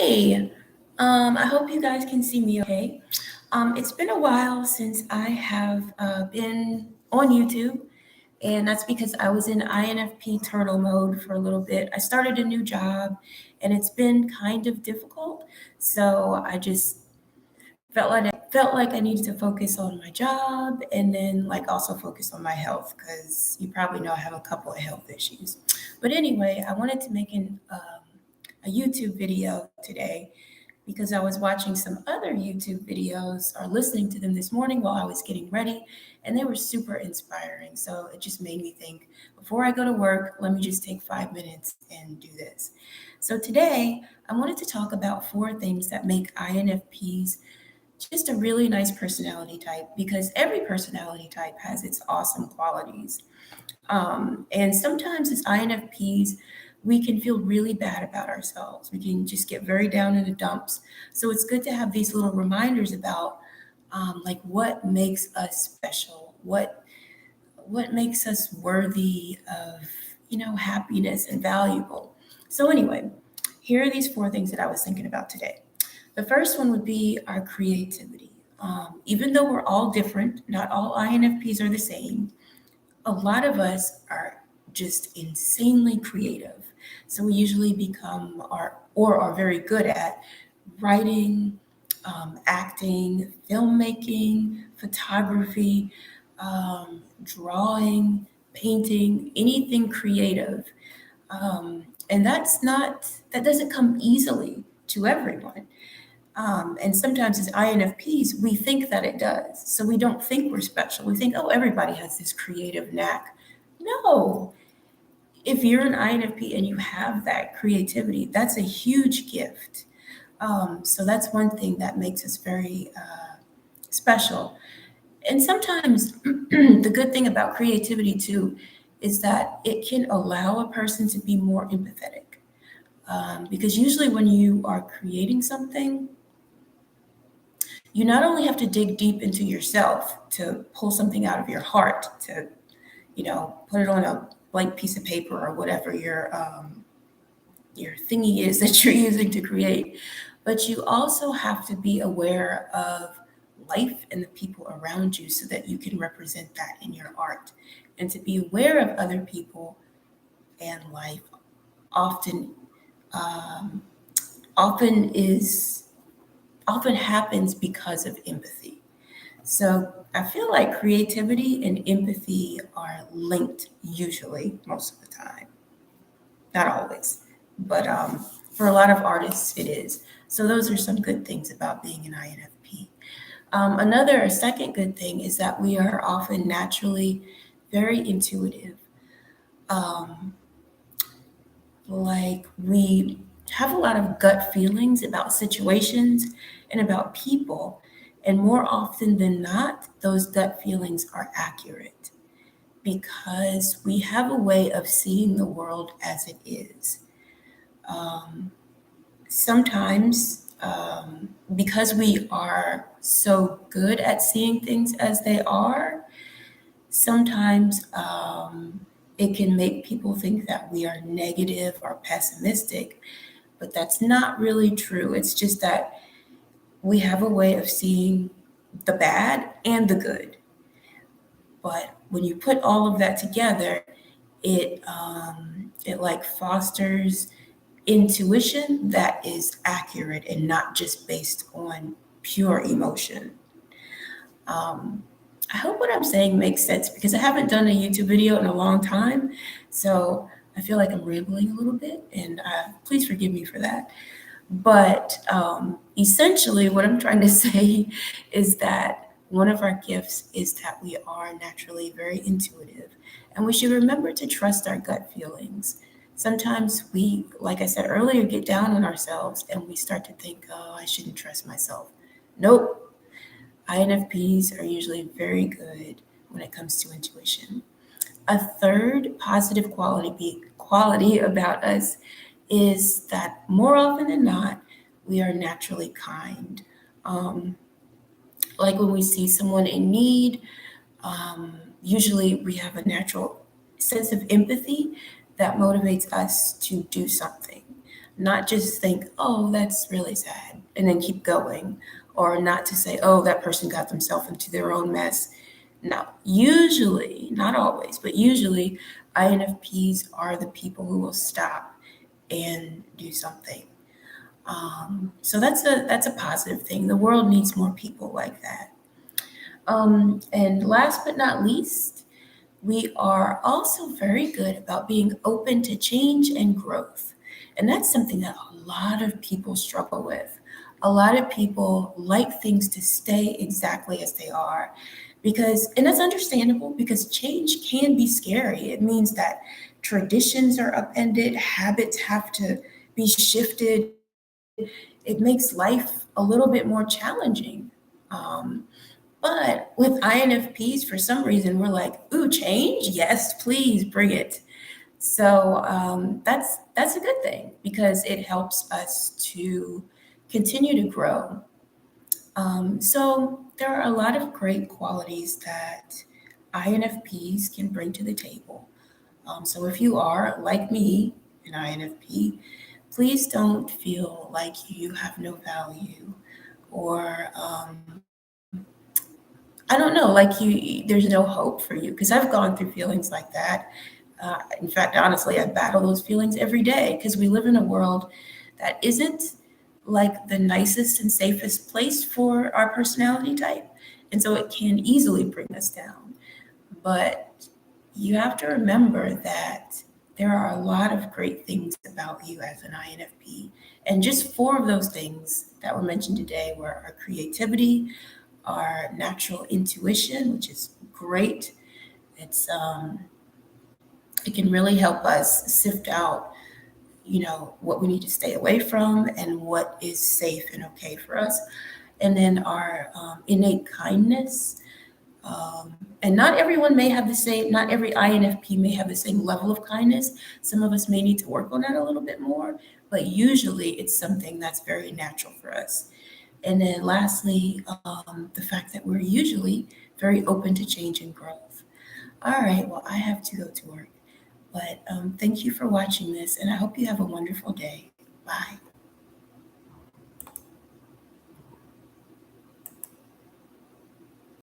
Hey, I hope you guys can see me okay. It's been a while since I have been on YouTube, and that's because I was in INFP turtle mode for a little bit. I started a new job, and it's been kind of difficult. So I just felt like I needed to focus on my job and then like also focus on my health because you probably know I have a couple of health issues. But anyway, I wanted to make a YouTube video today because I was watching some other YouTube videos or listening to them this morning while I was getting ready, and they were super inspiring. So it just made me think before I go to work, let me just take 5 minutes and do this. So today, I wanted to talk about four things that make INFPs just a really nice personality type because every personality type has its awesome qualities. And sometimes as INFPs, we can feel really bad about ourselves. We can just get very down in the dumps. So it's good to have these little reminders about like what makes us special, what makes us worthy of happiness and valuable. So anyway, here are these four things that I was thinking about today. The first one would be our creativity. Even though we're all different, not all INFPs are the same, a lot of us are just insanely creative. So we usually become or are very good at writing, acting, filmmaking, photography, drawing, painting, anything creative. And that doesn't come easily to everyone. And sometimes as INFPs, we think that it does. So we don't think we're special. We think, oh, everybody has this creative knack. No. If you're an INFP and you have that creativity, that's a huge gift. So that's one thing that makes us very special. And sometimes the good thing about creativity, too, is that it can allow a person to be more empathetic. Because usually when you are creating something, you not only have to dig deep into yourself to pull something out of your heart to, put it on a blank piece of paper or whatever your thingy is that you're using to create, but you also have to be aware of life and the people around you so that you can represent that in your art. And to be aware of other people and life often um, often is often happens because of empathy. So I feel like creativity and empathy are linked usually most of the time. Not always, but for a lot of artists it is. So those are some good things about being an INFP. A second good thing is that we are often naturally very intuitive. Um, like we have a lot of gut feelings about situations and about people. And more often than not, those gut feelings are accurate because we have a way of seeing the world as it is. Um, Sometimes, because we are so good at seeing things as they are, sometimes it can make people think that we are negative or pessimistic, but that's not really true. It's just that we have a way of seeing the bad and the good. But when you put all of that together, it like fosters intuition that is accurate and not just based on pure emotion. Um, I hope what I'm saying makes sense because I haven't done a YouTube video in a long time. So I feel like I'm rambling a little bit, and please forgive me for that. But essentially, what I'm trying to say is that one of our gifts is that we are naturally very intuitive, and we should remember to trust our gut feelings. Sometimes we, like I said earlier, get down on ourselves and we start to think, oh, I shouldn't trust myself. Nope. INFPs are usually very good when it comes to intuition. A third positive quality about us is that more often than not, we are naturally kind. Um, like when we see someone in need, usually we have a natural sense of empathy that motivates us to do something. not just think, oh, that's really sad, and then keep going, or not to say, oh, that person got themselves into their own mess. No, usually, not always, but usually, INFPs are the people who will stop and do something. So that's a positive thing. The world needs more people like that. And last but not least, we are also very good about being open to change and growth. And that's something that a lot of people struggle with. A lot of people like things to stay exactly as they are because, and that's understandable because change can be scary. It means that traditions are upended, habits have to be shifted. It makes life a little bit more challenging. Um, but with INFPs, for some reason, we're like, ooh, change? Yes, please bring it. So that's a good thing because it helps us to continue to grow. So there are a lot of great qualities that INFPs can bring to the table. So if you are, like me, an INFP, please don't feel like you have no value or I don't know, like there's no hope for you because I've gone through feelings like that. In fact, honestly, I battle those feelings every day because we live in a world that isn't like the nicest and safest place for our personality type. And so it can easily bring us down. But you have to remember that there are a lot of great things about you as an INFP. And just four of those things that were mentioned today were our creativity, our natural intuition, which is great. It's it can really help us sift out, what we need to stay away from and what is safe and okay for us. And then our innate kindness. And not everyone may have the same, not every INFP may have the same level of kindness. Some of us may need to work on that a little bit more, but usually it's something that's very natural for us. And then lastly, the fact that we're usually very open to change and growth. All right, well, I have to go to work, but thank you for watching this, and I hope you have a wonderful day. Bye.